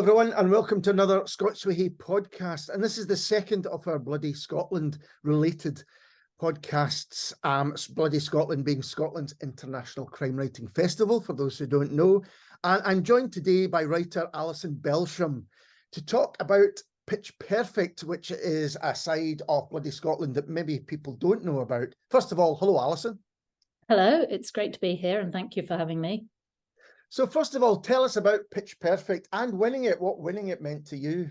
everyone, and welcome to another Scots Way podcast. And this is the second of our Bloody Scotland related podcasts. Bloody Scotland being Scotland's International Crime Writing Festival, for those who don't know. And I'm joined today by writer Alison Belsham to talk about Pitch Perfect, which is a side of Bloody Scotland that maybe people don't know about. First of all, hello, Alison. Hello, it's great to be here and thank you for having me. So first of all, tell us about Pitch Perfect and winning it, what winning it meant to you.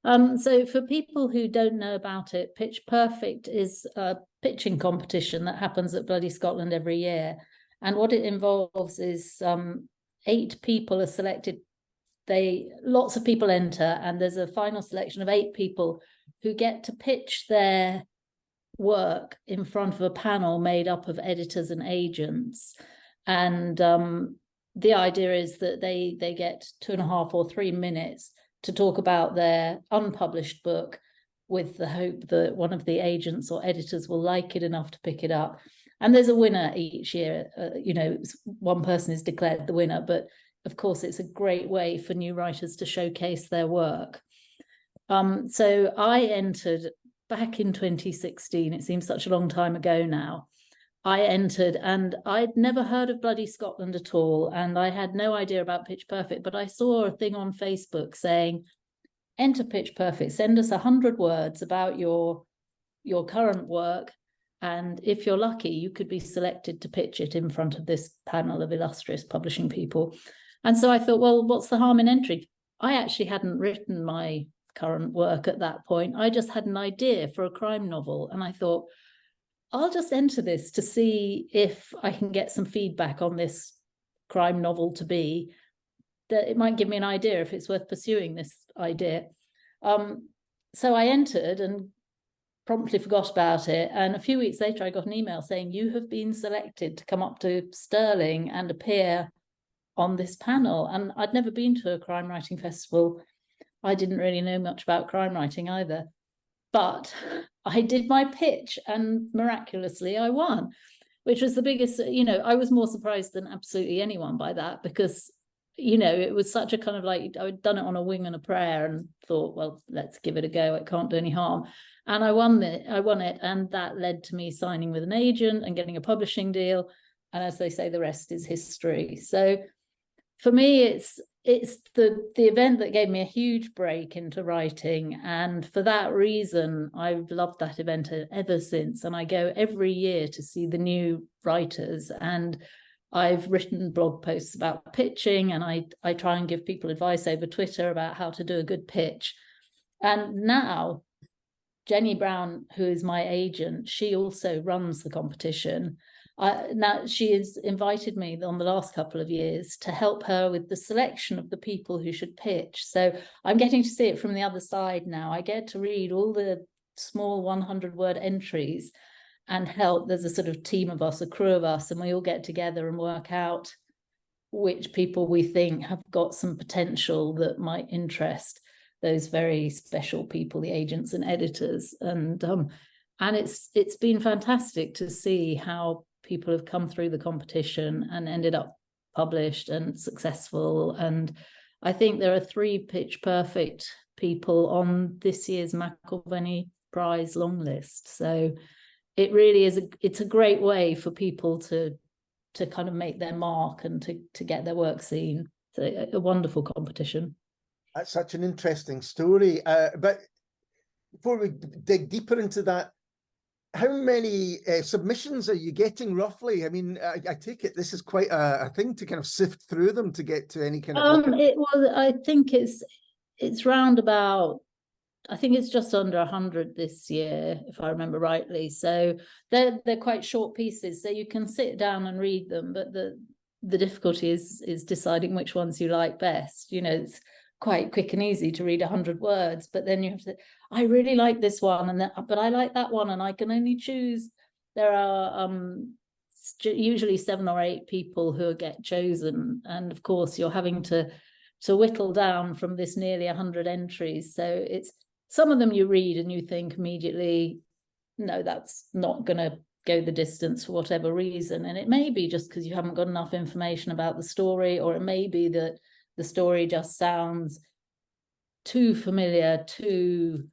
So for people who don't know about it, Pitch Perfect is a pitching competition that happens at Bloody Scotland every year. And what it involves is 8 people are selected. Lots of people enter, and there's a final selection of 8 people who get to pitch their work in front of a panel made up of editors and agents. And the idea is that they get 2.5 or 3 minutes to talk about their unpublished book, with the hope that one of the agents or editors will like it enough to pick it up. And there's a winner each year. One person is declared the winner, but of course it's a great way for new writers to showcase their work. So I entered back in 2016. It seems such a long time ago now. I entered and I'd never heard of Bloody Scotland at all, and I had no idea about Pitch Perfect, but I saw a thing on Facebook saying, enter Pitch Perfect, send us 100 words about your current work, and if you're lucky, you could be selected to pitch it in front of this panel of illustrious publishing people. And so I thought, well, what's the harm in entry? I actually hadn't written my current work at that point. I just had an idea for a crime novel, and I thought, I'll just enter this to see if I can get some feedback on this crime novel to be, that it might give me an idea if it's worth pursuing this idea. So I entered and promptly forgot about it. And a few weeks later, I got an email saying, you have been selected to come up to Stirling and appear on this panel. And I'd never been to a crime writing festival. I didn't really know much about crime writing either. But I did my pitch and miraculously I won, which was the biggest, I was more surprised than absolutely anyone by that, because, it was such a kind of like, I'd done it on a wing and a prayer and thought, well, let's give it a go. It can't do any harm. And I won it. And that led to me signing with an agent and getting a publishing deal. And as they say, the rest is history. So for me, it's the event that gave me a huge break into writing, and for that reason I've loved that event ever since, and I go every year to see the new writers, and I've written blog posts about pitching, and I try and give people advice over Twitter about how to do a good pitch. And now Jenny Brown, who is my agent, she also runs the competition. Now she has invited me on the last couple of years to help her with the selection of the people who should pitch. So I'm getting to see it from the other side now. I get to read all the small 100-word entries and help. There's a sort of team of us, a crew of us, and we all get together and work out which people we think have got some potential that might interest those very special people, the agents and editors. And it's been fantastic to see how people have come through the competition and ended up published and successful. And I think there are 3 Pitch Perfect people on this year's McIlvenney Prize long list. So it really is it's a great way for people to kind of make their mark and to get their work seen. So a wonderful competition. That's such an interesting story. But before we dig deeper into that, how many submissions are you getting roughly? I mean, I take it this is quite a thing to kind of sift through them to get to any kind of. I think it's round about, I think it's just under 100 this year, if I remember rightly. So they're quite short pieces, so you can sit down and read them. But the difficulty is deciding which ones you like best. It's quite quick and easy to read 100 words, but then you have to, I really like this one, but I like that one, and I can only choose. There are usually 7 or 8 people who get chosen, and of course you're having to whittle down from this nearly 100 entries. So it's some of them you read and you think immediately, no, that's not going to go the distance for whatever reason, and it may be just because you haven't got enough information about the story, or it may be that the story just sounds too familiar to,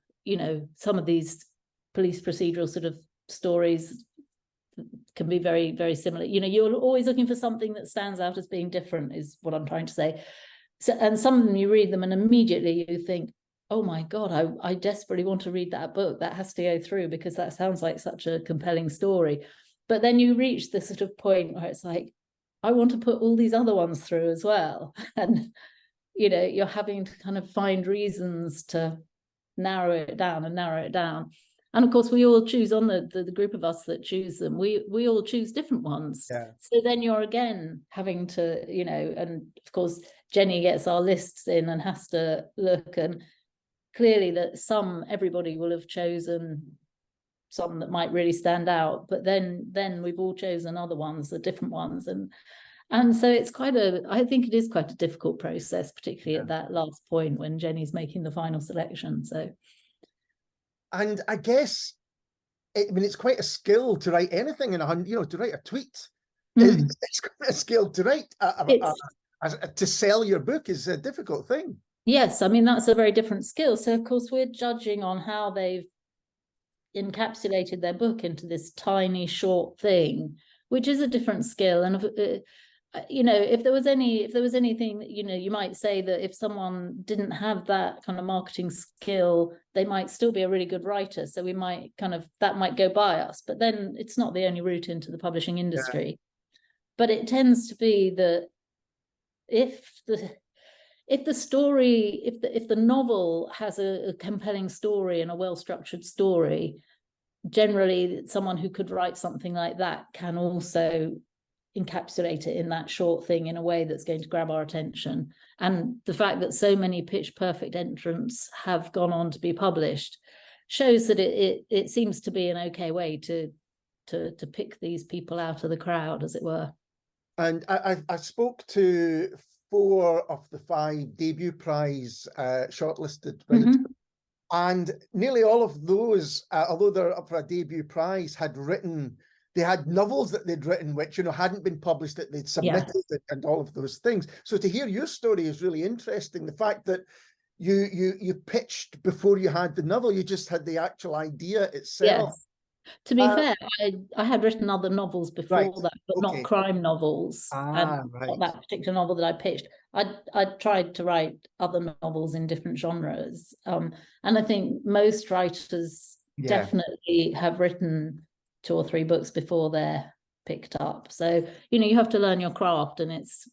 some of these police procedural sort of stories can be very, very similar. You're always looking for something that stands out as being different, is what I'm trying to say. So, and some of them, you read them and immediately you think, oh my God, I desperately want to read that book. That has to go through because that sounds like such a compelling story. But then you reach the sort of point where it's like, I want to put all these other ones through as well. And, you're having to kind of find reasons to narrow it down. And of course, we all choose on the group of us that choose them. We all choose different ones. Yeah. So then you're again having to, and of course, Jenny gets our lists in and has to look, and clearly that everybody will have chosen some that might really stand out, but then we've all chosen other ones, the different ones, and so it's I think it is quite a difficult process, particularly at that last point when Jenny's making the final selection. So, and I guess, it's quite a skill to write anything to write a tweet. It's quite a skill to write. To sell your book is a difficult thing. Yes, I mean, that's a very different skill. So, of course, we're judging on how they've encapsulated their book into this tiny, short thing, which is a different skill. And if there was anything that, you might say that if someone didn't have that kind of marketing skill, they might still be a really good writer. So we might that might go by us, but then it's not the only route into the publishing industry. Yeah. But it tends to be that if the novel has a compelling story and a well-structured story, generally someone who could write something like that can also encapsulate it in that short thing in a way that's going to grab our attention. And the fact that so many pitch perfect entrants have gone on to be published shows that it seems to be an okay way to pick these people out of the crowd, as it were. And I spoke to 4 of the 5 debut prize shortlisted writers. Mm-hmm. And nearly all of those, although they're up for a debut prize, they had novels that they'd written which hadn't been published, that they'd submitted, and all of those things. So to hear your story is really interesting. The fact that you pitched before you had the novel, you just had the actual idea itself. Yes. To be fair, I had written other novels before that, but not crime novels. Not that particular novel that I pitched. I tried to write other novels in different genres. And I think most writers definitely have written 2 or 3 books before they're picked up. So, you have to learn your craft, and it's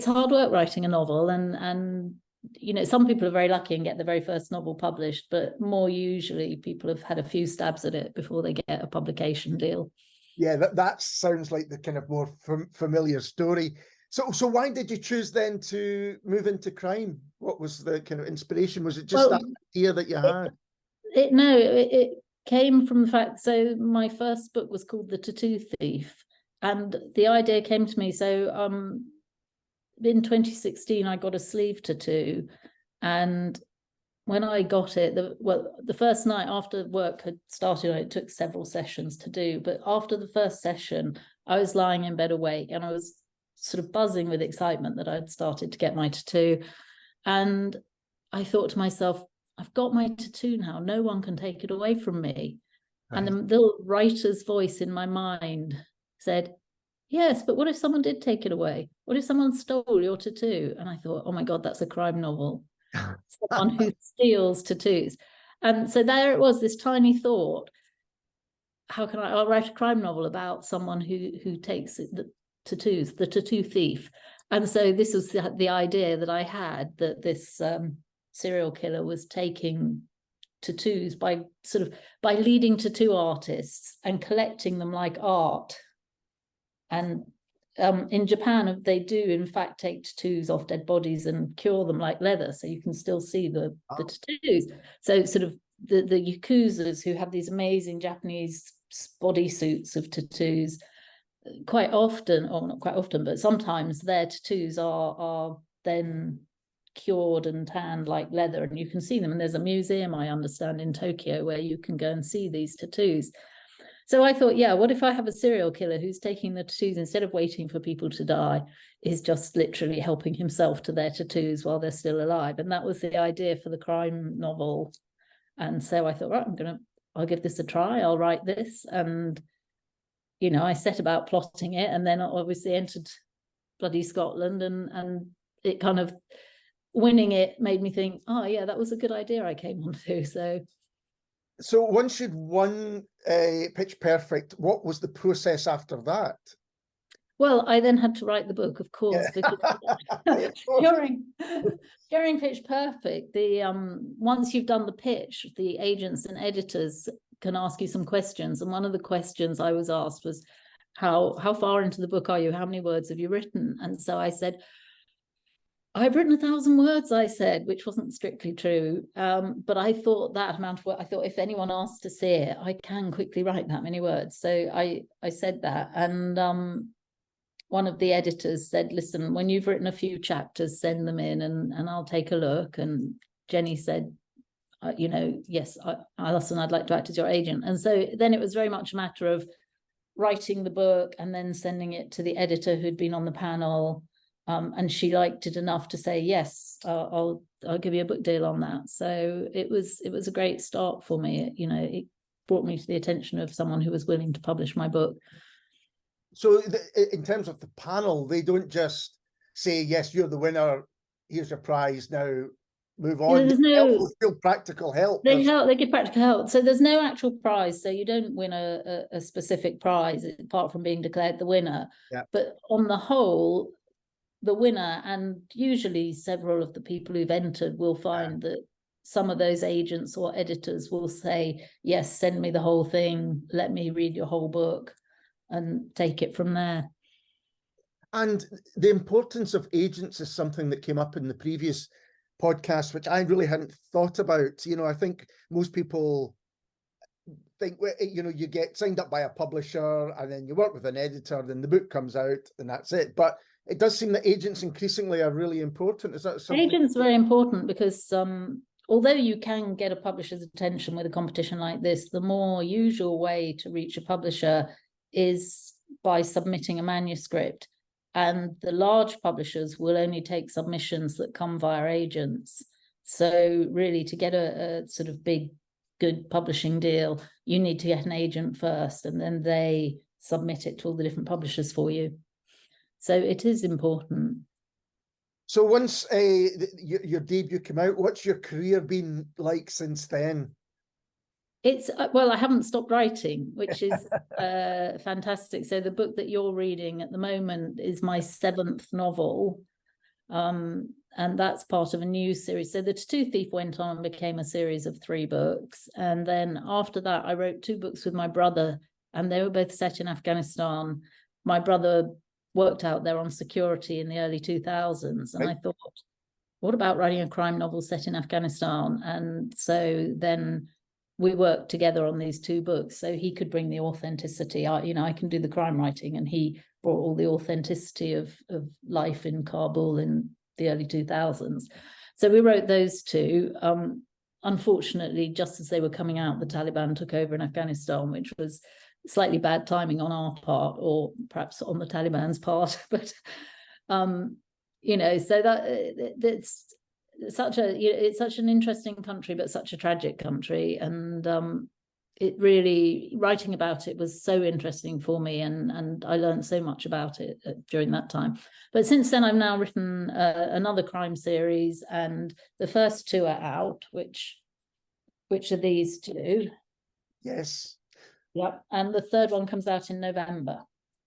hard work writing a novel, and some people are very lucky and get the very first novel published, but more usually people have had a few stabs at it before they get a publication deal. Yeah, that sounds like the kind of more familiar story. So why did you choose then to move into crime? What was the kind of inspiration? Was it just that idea that you had? It came from the fact, so my first book was called The Tattoo Thief, and the idea came to me. So in 2016, I got a sleeve tattoo, and when I got it, the first night after work had started, it took several sessions to do, but after the first session, I was lying in bed awake, and I was sort of buzzing with excitement that I'd started to get my tattoo. And I thought to myself, I've got my tattoo now. No one can take it away from me. Right. And the little writer's voice in my mind said, yes, but what if someone did take it away? What if someone stole your tattoo? And I thought, oh my God, that's a crime novel. Someone who steals tattoos. And so there it was, this tiny thought. I'll write a crime novel about someone who takes the tattoos, the tattoo thief. And so this was the idea that I had, that this serial killer was taking tattoos by leading tattoo artists and collecting them like art. And in Japan, they do in fact take tattoos off dead bodies and cure them like leather, so you can still see the tattoos. So sort of the yakuzas who have these amazing Japanese bodysuits of tattoos, quite often, or not quite often, but sometimes their tattoos are then cured and tanned like leather, and you can see them. And there's a museum, I understand, in Tokyo where you can go and see these tattoos. So I thought, yeah, what if I have a serial killer who's taking the tattoos instead of waiting for people to die, is just literally helping himself to their tattoos while they're still alive? And that was the idea for the crime novel. And so I thought, right, I'll give this a try. I'll write this. And, you know, I set about plotting it, and then obviously entered bloody Scotland, and it kind of, winning it made me think, oh yeah, that was a good idea I came on to. So once you'd won Pitch Perfect, what was the process after that? Well, I then had to write the book, of course, because during Pitch Perfect, the once you've done the pitch, the agents and editors can ask you some questions. And one of the questions I was asked was, how far into the book are you? How many words have you written? And so I said, I've written 1,000 words, I said, which wasn't strictly true. But I thought that amount of work, I thought if anyone asks to see it, I can quickly write that many words. So I said that. And one of the editors said, listen, when you've written a few chapters, send them in and I'll take a look. And Jenny said, you know, yes, Alison, I'd like to act as your agent. And so then it was very much a matter of writing the book and then sending it to the editor who'd been on the panel. And she liked it enough to say, yes, I'll give you a book deal on that. So it was a great start for me. You know, it brought me to the attention of someone who was willing to publish my book. So in terms of the panel, they don't just say, yes, you're the winner, here's your prize, now move on. There's no real practical help. They give practical help. So there's no actual prize. So you don't win a specific prize apart from being declared the winner. Yeah. But on the whole, the winner, and usually several of the people who've entered, will find that some of those agents or editors will say, yes, send me the whole thing, let me read your whole book, and take it from there. And the importance of agents is something that came up in the previous podcast, which I really hadn't thought about. You know, I think most people think, you know, you get signed up by a publisher and then you work with an editor, then the book comes out and that's it. But it does seem that agents increasingly are really important. Is that something? Agents are very important because although you can get a publisher's attention with a competition like this, the more usual way to reach a publisher is by submitting a manuscript. And the large publishers will only take submissions that come via agents. So really, to get a sort of big, good publishing deal, you need to get an agent first, and then they submit it to all the different publishers for you. So it is important. So once your debut came out, what's your career been like since then? It's well, I haven't stopped writing, which is fantastic. So the book that you're reading at the moment is my 7th novel, and that's part of a new series. So The Tattoo Thief went on and became a series of 3 books, and then after that I wrote 2 books with my brother, and they were both set in Afghanistan. My brother worked out there on security in the early 2000s, and I thought, what about writing a crime novel set in Afghanistan? And so then we worked together on these 2 books, so he could bring the authenticity. I can do the crime writing, and he brought all the authenticity of life in Kabul in the early 2000s. So we wrote those 2. Unfortunately, just as they were coming out, the Taliban took over in Afghanistan, which was slightly bad timing on our part, or perhaps on the Taliban's part. But you know, so that's it's such an interesting country, but such a tragic country, and it really, writing about it was so interesting for me, and I learned so much about it during that time. But since then, I've now written another crime series, and the first 2 are out, which are these 2. Yes. Yep. And the 3rd one comes out in November.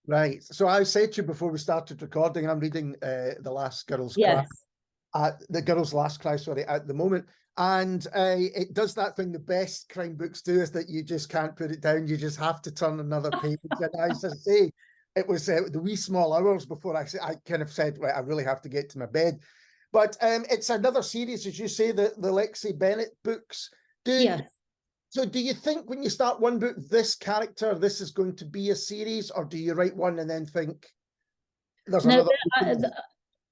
Right. So I said to you before we started recording, I'm reading The Last Girl's Cry. The Girl's Last Cry, sorry, at the moment. And it does that thing the best crime books do, is that you just can't put it down. You just have to turn another page. And as I say, it was the wee small hours before I kind of said, well, I really have to get to my bed. But it's another series, as you say, the Lexi Bennett books. Yes. So do you think when you start one book, this character, this is going to be a series, or do you write one and then think there's another?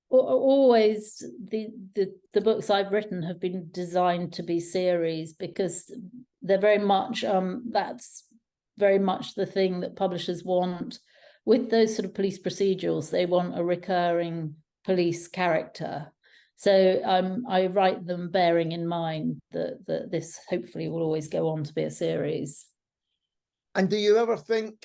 Always the books I've written have been designed to be series, because they're very much that's very much the thing that publishers want with those sort of police procedurals. They want a recurring police character. So I write them bearing in mind that this hopefully will always go on to be a series. And do you ever think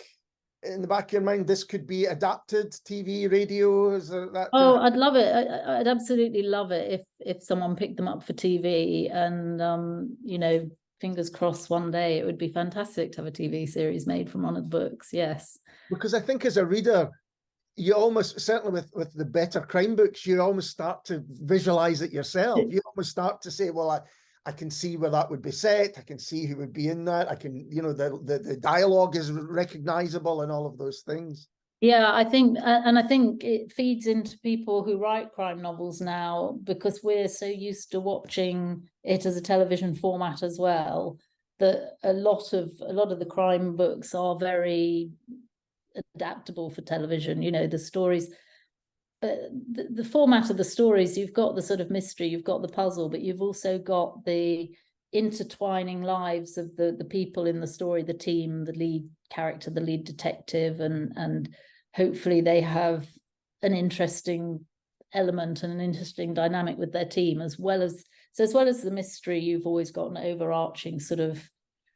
in the back of your mind this could be adapted TV, radio? Is there that? Oh, I'd love it. I'd absolutely love it if someone picked them up for TV, and you know, fingers crossed one day it would be fantastic to have a TV series made from one of the books. Yes. Because I think as a reader, you almost, certainly with the better crime books, you almost start to visualize it yourself. You almost start to say, well, I can see where that would be set. I can see who would be in that. I can, you know, the dialogue is recognizable and all of those things. Yeah, I think, and I think it feeds into people who write crime novels now, because we're so used to watching it as a television format as well, that a lot of the crime books are very adaptable for television. You know, the stories, the format of the stories, you've got the sort of mystery, you've got the puzzle, but you've also got the intertwining lives of the people in the story, the team, the lead character, the lead detective, and hopefully they have an interesting element and an interesting dynamic with their team, as well as the mystery, you've always got an overarching sort of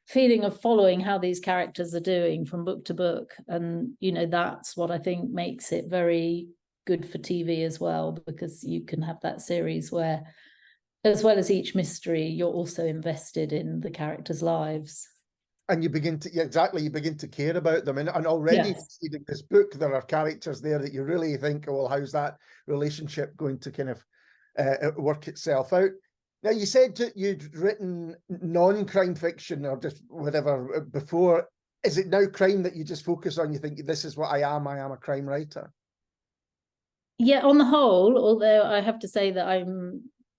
feeling of following how these characters are doing from book to book. And you know, that's what I think makes it very good for TV as well, because you can have that series where, as well as each mystery, you're also invested in the characters' lives. And you begin to, yeah, exactly, you begin to care about them. And already Yes. reading this book, there are characters there that you really think, oh, well, how's that relationship going to kind of work itself out? Now, you said that you'd written non-crime fiction or just whatever before. Is it now crime that you just focus on? You think, this is what I am a crime writer? Yeah, on the whole, although I have to say that I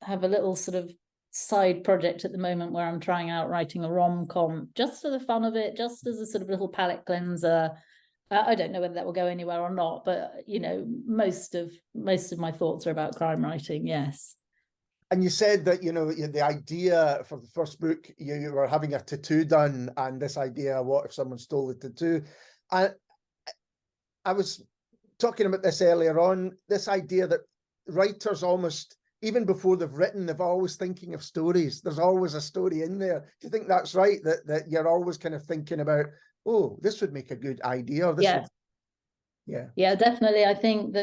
have a little sort of side project at the moment where I'm trying out writing a rom-com just for the fun of it, just as a sort of little palate cleanser. I don't know whether that will go anywhere or not, but you know, most of my thoughts are about crime writing. Yes. And you said that, you know, the idea for the first book, you were having a tattoo done, and this idea, what if someone stole the tattoo? I was talking about this earlier on, this idea that writers almost, even before they've written, they're always thinking of stories. There's always a story in there. Do you think that's right? That you're always kind of thinking about, oh, this would make a good idea. Or this Yeah. would... Yeah. Yeah, definitely. I think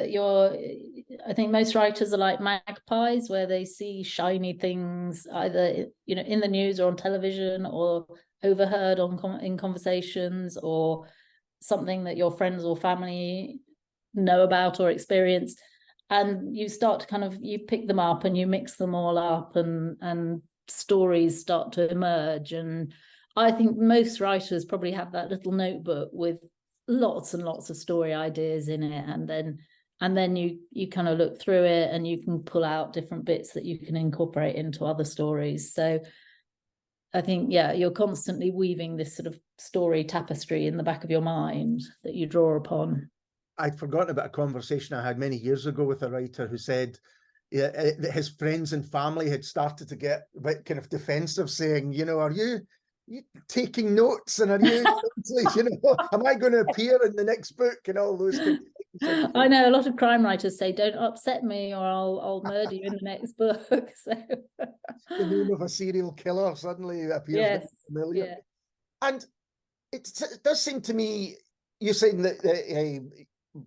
most writers are like magpies, where they see shiny things either, you know, in the news or on television, or overheard in conversations, or something that your friends or family know about or experience, and you start to kind of, you pick them up and you mix them all up, and stories start to emerge. And I think most writers probably have that little notebook with lots and lots of story ideas in it, and then you kind of look through it and you can pull out different bits that you can incorporate into other stories. So I think, yeah, you're constantly weaving this sort of story tapestry in the back of your mind that you draw upon. I'd forgotten about a conversation I had many years ago with a writer who said, yeah, that his friends and family had started to get a bit kind of defensive, saying, you know, are you taking notes, and are you, you know, am I going to appear in the next book, and all those kind of things. I know a lot of crime writers say, don't upset me or I'll murder you in the next book. So the name of a serial killer suddenly appears. Yes, familiar. yeah. And it does seem to me, you're saying that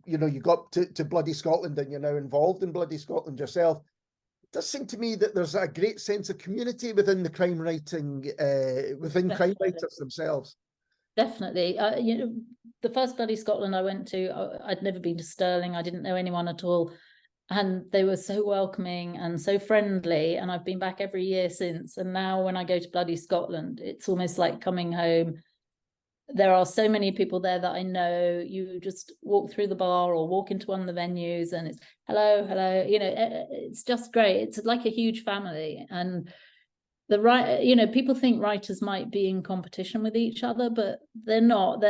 you know, you got to Bloody Scotland and you're now involved in Bloody Scotland yourself. It does seem to me that there's a great sense of community within the crime writing, within Definitely. crime writers themselves. Definitely. You know, the first Bloody Scotland I went to, I'd never been to Stirling. I didn't know anyone at all. And they were so welcoming and so friendly. And I've been back every year since. And now when I go to Bloody Scotland, it's almost like coming home. There are so many people there that I know. You just walk through the bar or walk into one of the venues and it's hello, hello. You know, it's just great. It's like a huge family. And you know, people think writers might be in competition with each other, but they're not.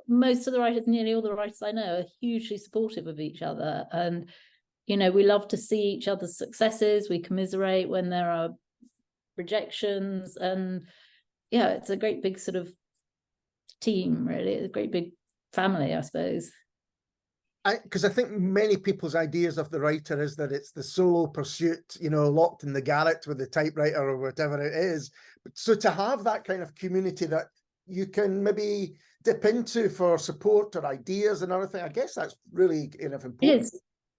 Most of the writers, nearly all the writers I know, are hugely supportive of each other. And, you know, we love to see each other's successes. We commiserate when there are rejections. And yeah, it's a great big sort of team, really, a great big family, I suppose. Because I think many people's ideas of the writer is that it's the solo pursuit, you know, locked in the garret with the typewriter or whatever it is. So to have that kind of community that you can maybe dip into for support or ideas and everything, I guess that's really important.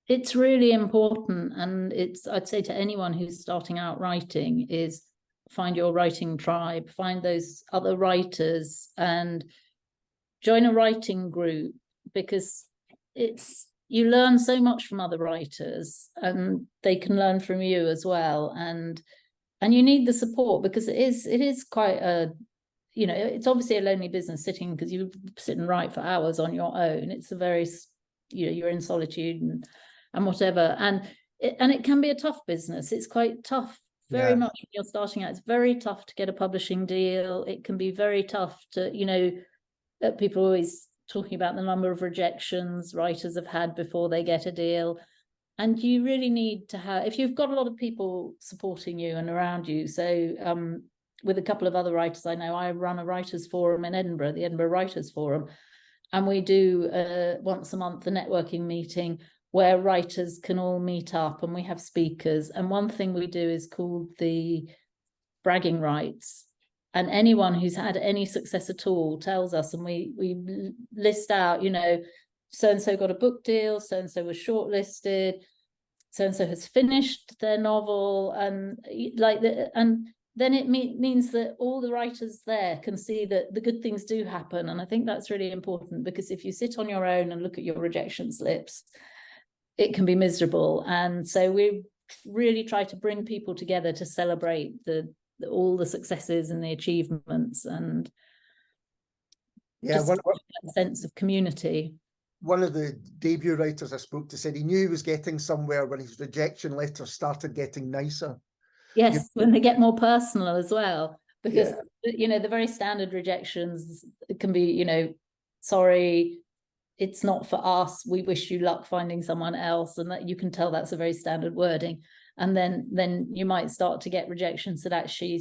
It's really important, and I'd say to anyone who's starting out writing is find your writing tribe, find those other writers and join a writing group, because you learn so much from other writers and they can learn from you as well, and you need the support, because it is quite a, you know, it's obviously a lonely business sitting, because you sit and write for hours on your own. It's a very, you know, you're in solitude and whatever, and it can be a tough business. It's quite tough, very much when you're starting out. It's very tough to get a publishing deal. It can be very tough to, you know, people always talking about the number of rejections writers have had before they get a deal. And you really need to have, if you've got a lot of people supporting you and around you. So with a couple of other writers I know, I run a writers forum in Edinburgh, the Edinburgh Writers Forum, and we do once a month a networking meeting where writers can all meet up, and we have speakers. And one thing we do is called the bragging rights. And anyone who's had any success at all tells us, and we list out, you know, so-and-so got a book deal, so-and-so was shortlisted, so-and-so has finished their novel, and and then it means that all the writers there can see that the good things do happen. And I think that's really important, because if you sit on your own and look at your rejection slips, it can be miserable. And so we really try to bring people together to celebrate all the successes and the achievements, and just that sense of community. One of the debut writers I spoke to said he knew he was getting somewhere when his rejection letters started getting nicer. Yes, when they get more personal as well, because you know, the very standard rejections can be, you know, sorry, it's not for us, we wish you luck finding someone else, and that you can tell that's a very standard wording. And then you might start to get rejections that actually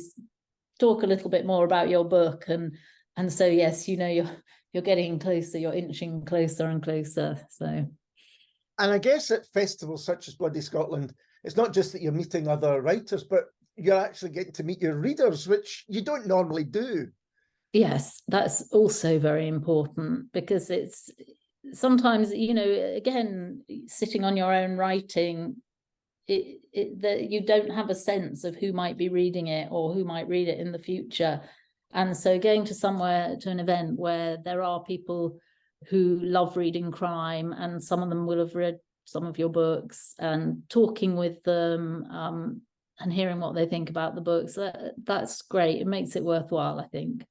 talk a little bit more about your book, and so yes, you know, you're getting closer, you're inching closer and closer. So, and I guess at festivals such as Bloody Scotland, it's not just that you're meeting other writers, but you're actually getting to meet your readers, which you don't normally do. Yes, that's also very important, because it's sometimes, you know, again, sitting on your own writing, that you don't have a sense of who might be reading it or who might read it in the future. And so going to an event where there are people who love reading crime, and some of them will have read some of your books, and talking with them and hearing what they think about the books, that's great. It makes it worthwhile, I think.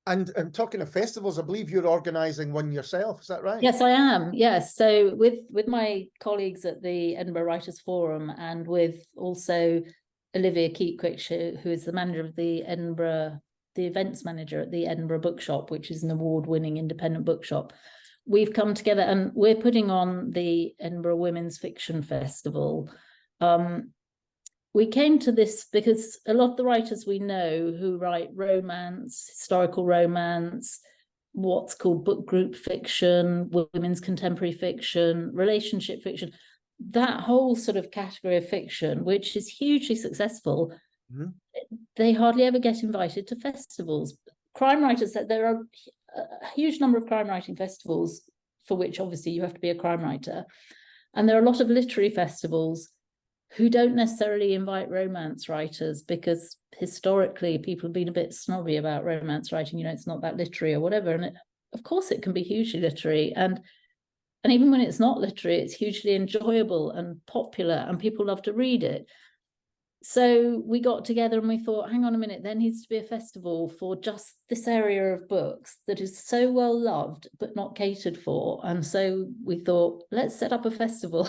And talking of festivals, I believe you're organising one yourself, is that right? Yes, I am. Yes. So with my colleagues at the Edinburgh Writers Forum, and with also Olivia Keatquick, who is the manager of the events manager at the Edinburgh Bookshop, which is an award-winning independent bookshop, we've come together and we're putting on the Edinburgh Women's Fiction Festival. We came to this because a lot of the writers we know who write romance, historical romance, what's called book group fiction, women's contemporary fiction, relationship fiction, that whole sort of category of fiction, which is hugely successful, they hardly ever get invited to festivals. Crime writers, there are a huge number of crime writing festivals, for which obviously you have to be a crime writer. And there are a lot of literary festivals who don't necessarily invite romance writers, because historically people have been a bit snobby about romance writing, you know, it's not that literary or whatever. And of course it can be hugely literary, and even when it's not literary, it's hugely enjoyable and popular, and people love to read it. So we got together and we thought, hang on a minute, there needs to be a festival for just this area of books that is so well loved but not catered for. And so we thought, let's set up a festival.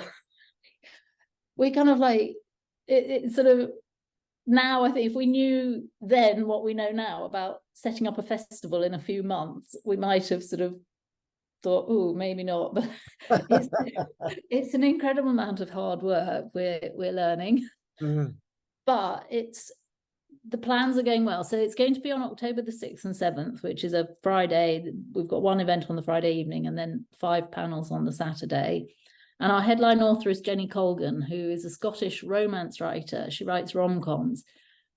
We kind of like it sort of, now I think if we knew then what we know now about setting up a festival in a few months, we might have sort of thought, oh, maybe not. But it's an incredible amount of hard work we're learning. But it's the plans are going well. So it's going to be on October the 6th and 7th, which is a Friday. We've got one event on the Friday evening and then 5 panels on the Saturday. And our headline author is Jenny Colgan, who is a Scottish romance writer. She writes rom-coms,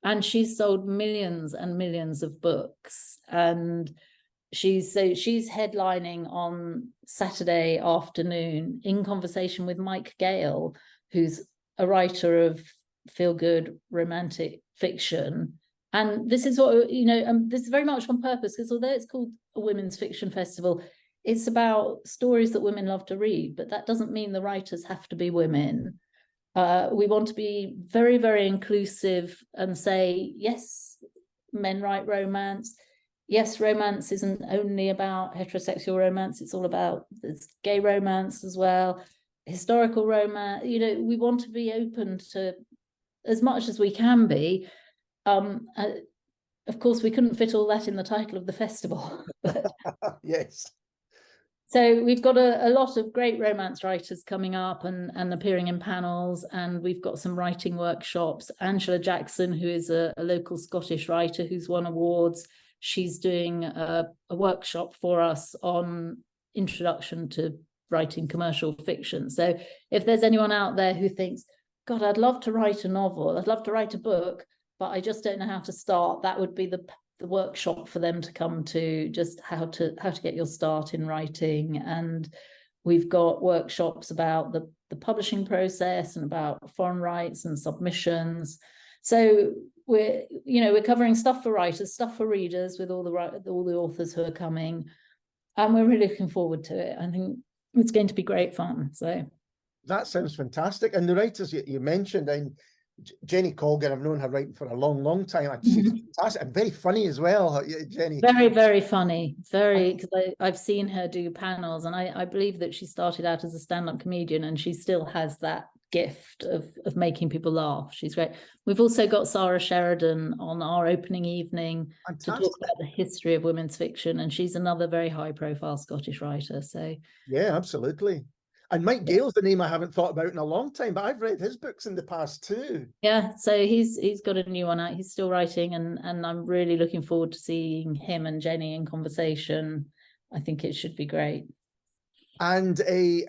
and she's sold millions and millions of books. And she's headlining on Saturday afternoon in conversation with Mike Gale, who's a writer of feel-good romantic fiction. And this is what, this is very much on purpose, because although it's called a women's fiction festival, it's about stories that women love to read, but that doesn't mean the writers have to be women. We want to be very, very inclusive and say, yes, men write romance. Yes, romance isn't only about heterosexual romance. It's gay romance as well, historical romance. We want to be open to as much as we can be. Of course, we couldn't fit all that in the title of the festival. But yes. So we've got a lot of great romance writers coming up and appearing in panels, and we've got some writing workshops. Angela Jackson, who is a local Scottish writer who's won awards, she's doing a workshop for us on introduction to writing commercial fiction. So if there's anyone out there who thinks, God, I'd love to write a novel, I'd love to write a book, but I just don't know how to start, that would be the workshop for them to come to, just how to get your start in writing. And we've got workshops about the publishing process and about foreign rights and submissions. So we're covering stuff for writers, stuff for readers, with all the authors who are coming, and we're really looking forward to it. I think it's going to be great fun. So that sounds fantastic. And the writers you mentioned, and Jenny Colgan, I've known her writing for a long, long time. She's fantastic and very funny as well, Jenny. Very, very funny. Because I've seen her do panels, and I believe that she started out as a stand-up comedian, and she still has that gift of making people laugh. She's great. We've also got Sarah Sheridan on our opening evening to talk about the history of women's fiction, and she's another very high-profile Scottish writer. So yeah, absolutely. And Mike Gale's the name I haven't thought about in a long time, but I've read his books in the past too. Yeah, so he's got a new one out. He's still writing, and I'm really looking forward to seeing him and Jenny in conversation. I think it should be great. And the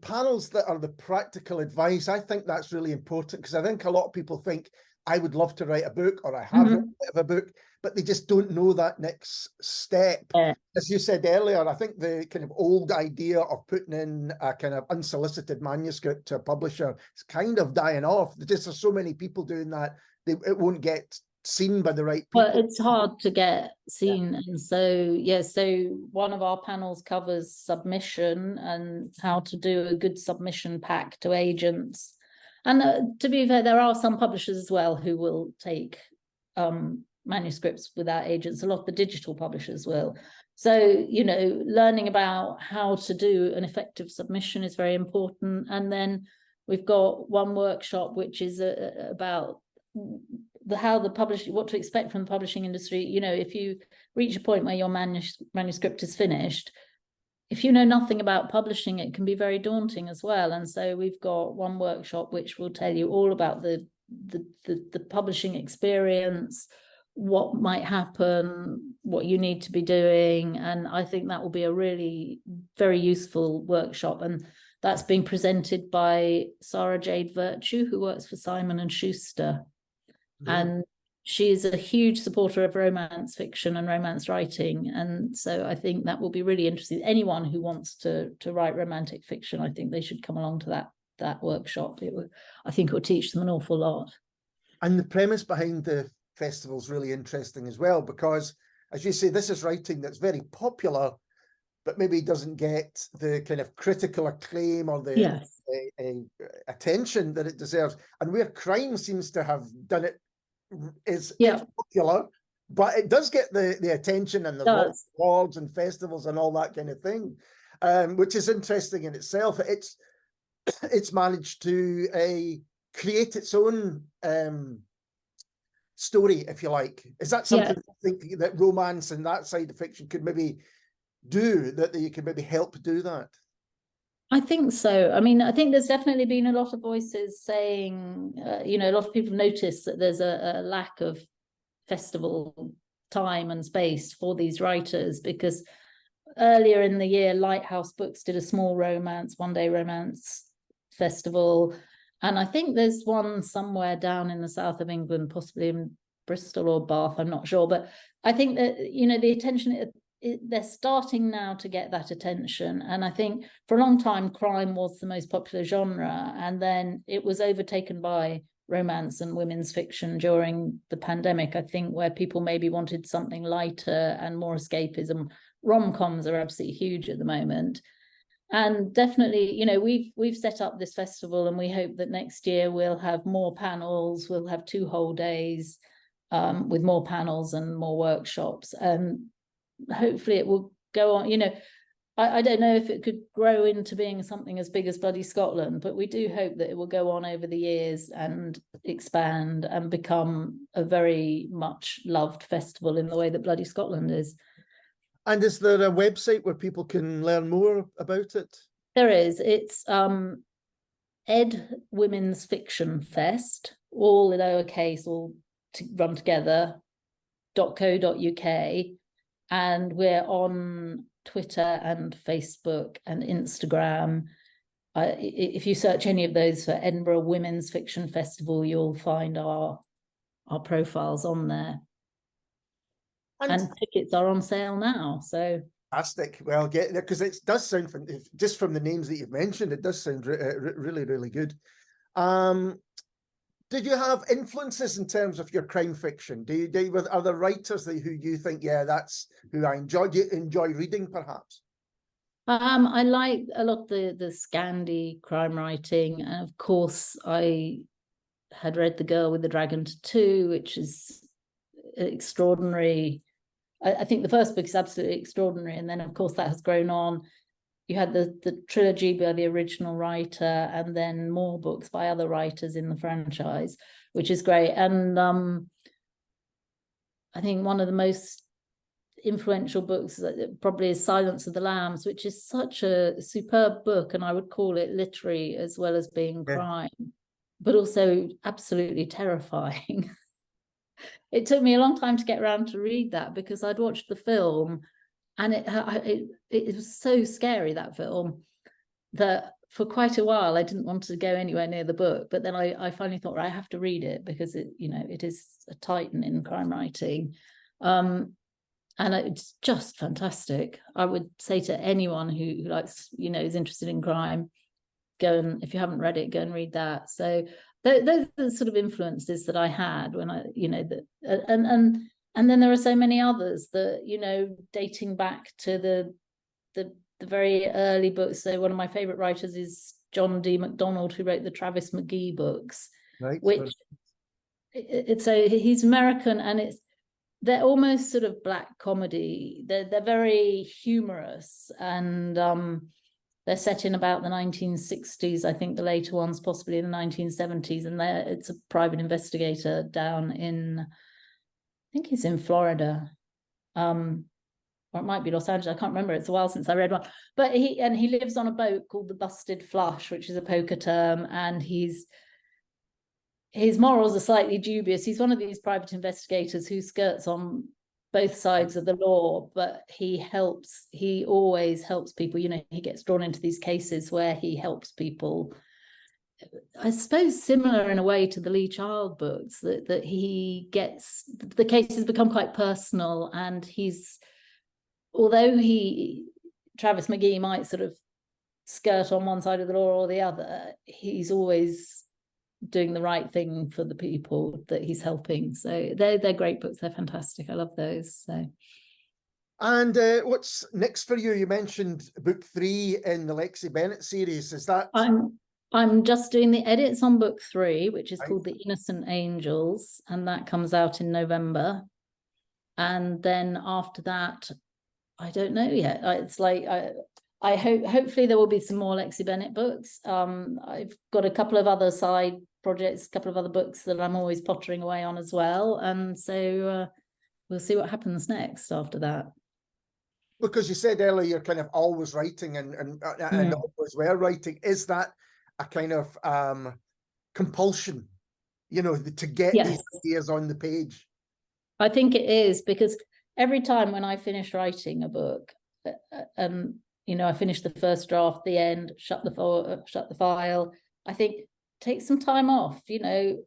panels that are the practical advice, I think that's really important, because I think a lot of people think, I would love to write a book, or I have written a bit of a book, but they just don't know that next step. Yeah. As you said earlier, I think the kind of old idea of putting in a kind of unsolicited manuscript to a publisher is kind of dying off. There's just so many people doing that, it won't get seen by the right people. Well, it's hard to get seen. Yeah. And so one of our panels covers submission and how to do a good submission pack to agents. And to be fair, there are some publishers as well who will take manuscripts without agents. A lot of the digital publishers will. So, learning about how to do an effective submission is very important. And then we've got one workshop which is about what to expect from the publishing industry. If you reach a point where your manuscript is finished, if you know nothing about publishing, it can be very daunting as well. And so we've got one workshop which will tell you all about the publishing experience, what might happen, what you need to be doing. And I think that will be a really very useful workshop. And that's being presented by Sarah Jade Virtue, who works for Simon & Schuster. Yeah. And she's a huge supporter of romance fiction and romance writing. And so I think that will be really interesting. Anyone who wants to write romantic fiction, I think they should come along to that workshop. I think it will teach them an awful lot. And the premise behind the festival is really interesting as well, because, as you say, this is writing that's very popular, but maybe doesn't get the kind of critical acclaim or the attention that it deserves. And where crime seems to have done it, is popular, but it does get the attention, and the awards and festivals and all that kind of thing, which is interesting in itself. It's managed to create its own story, if you like. Is that something you think that romance and that side of fiction could maybe do, that you could maybe help do that? I think so. I mean, I think there's definitely been a lot of voices saying, a lot of people notice that there's a lack of festival time and space for these writers, because earlier in the year, Lighthouse Books did a small one-day romance festival. And I think there's one somewhere down in the south of England, possibly in Bristol or Bath, I'm not sure. But I think that, the attention, they're starting now to get that attention. And I think for a long time, crime was the most popular genre. And then it was overtaken by romance and women's fiction during the pandemic, I think, where people maybe wanted something lighter and more escapism. Rom-coms are absolutely huge at the moment. And definitely, we've set up this festival, and we hope that next year we'll have more panels. We'll have 2 whole days with more panels and more workshops. And hopefully it will go on. I don't know if it could grow into being something as big as Bloody Scotland, but we do hope that it will go on over the years and expand and become a very much loved festival in the way that Bloody Scotland is. And is there a website where people can learn more about it? There is. It's Ed Women's Fiction Fest, all in lowercase, all run together, .co.uk. And we're on Twitter and Facebook and Instagram. If you search any of those for Edinburgh Women's Fiction Festival, you'll find our profiles on there. And tickets are on sale now. So fantastic. Well, get there, because it does sound, just from the names that you've mentioned, it does sound really, really good. Did you have influences in terms of your crime fiction? Are there writers who you think, yeah, that's who I enjoy reading, perhaps? I like a lot the Scandi crime writing, and of course I had read The Girl with the Dragon Tattoo, which is extraordinary. I think the first book is absolutely extraordinary, and then of course that has grown on. You had the trilogy by the original writer, and then more books by other writers in the franchise, which is great. And I think one of the most influential books probably is Silence of the Lambs, which is such a superb book, and I would call it literary as well as being crime, but also absolutely terrifying. It took me a long time to get around to read that, because I'd watched the film, and it was so scary, that film, that for quite a while I didn't want to go anywhere near the book. But then I finally thought, right, I have to read it, because it is a titan in crime writing. And it's just fantastic. I would say to anyone who likes, is interested in crime, if you haven't read it, go and read that. So those are the sort of influences that I had when I, and then there are so many others that, dating back to the very early books. So one of my favorite writers is John D. MacDonald, who wrote the Travis McGee books, right? Which he's American, and they're almost sort of black comedy. They're very humorous, and they're set in about the 1960s. I think the later ones possibly in the 1970s, and it's a private investigator down in, I think he's in Florida, or it might be Los Angeles. I can't remember. It's a while since I read one. But he lives on a boat called the Busted Flush, which is a poker term, and his morals are slightly dubious. He's one of these private investigators who skirts on both sides of the law, but he always helps people. He gets drawn into these cases where he helps people. I suppose similar in a way to the Lee Child books, that he gets, the cases become quite personal, and although Travis McGee might sort of skirt on one side of the law or the other, he's always doing the right thing for the people that he's helping. So they're great books. They're fantastic. I love those. So. And what's next for you? You mentioned book 3 in the Lexi Bennett series. Is that? I'm just doing the edits on book 3, which is called The Innocent Angels, and that comes out in November. And then after that, I don't know yet. It's like I hope, hopefully there will be some more Lexi Bennett books. I've got a couple of other side projects, a couple of other books that I'm always pottering away on as well. And so we'll see what happens next after that. Because you said earlier you're kind of always writing and always were writing. Is that a kind of compulsion, you know, to get Yes. these ideas on the page? I think it is, because every time when I finish writing a book, you know, I finish the first draft, the end, shut the file. I think take some time off, you know,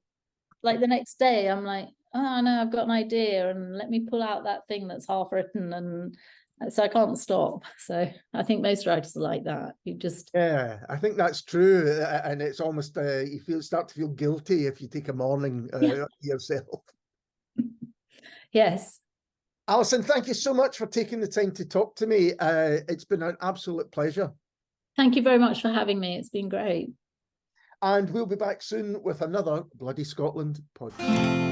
like the next day I'm like, oh no, I've got an idea, and let me pull out that thing that's half written, and so I can't stop. So I think most writers are like that. You just Yeah, I think that's true, and it's almost you start to feel guilty if you take a morning yourself. Yes. Alison, thank you so much for taking the time to talk to me. It's been an absolute pleasure. Thank you very much for having me. It's been great. And we'll be back soon with another Bloody Scotland podcast.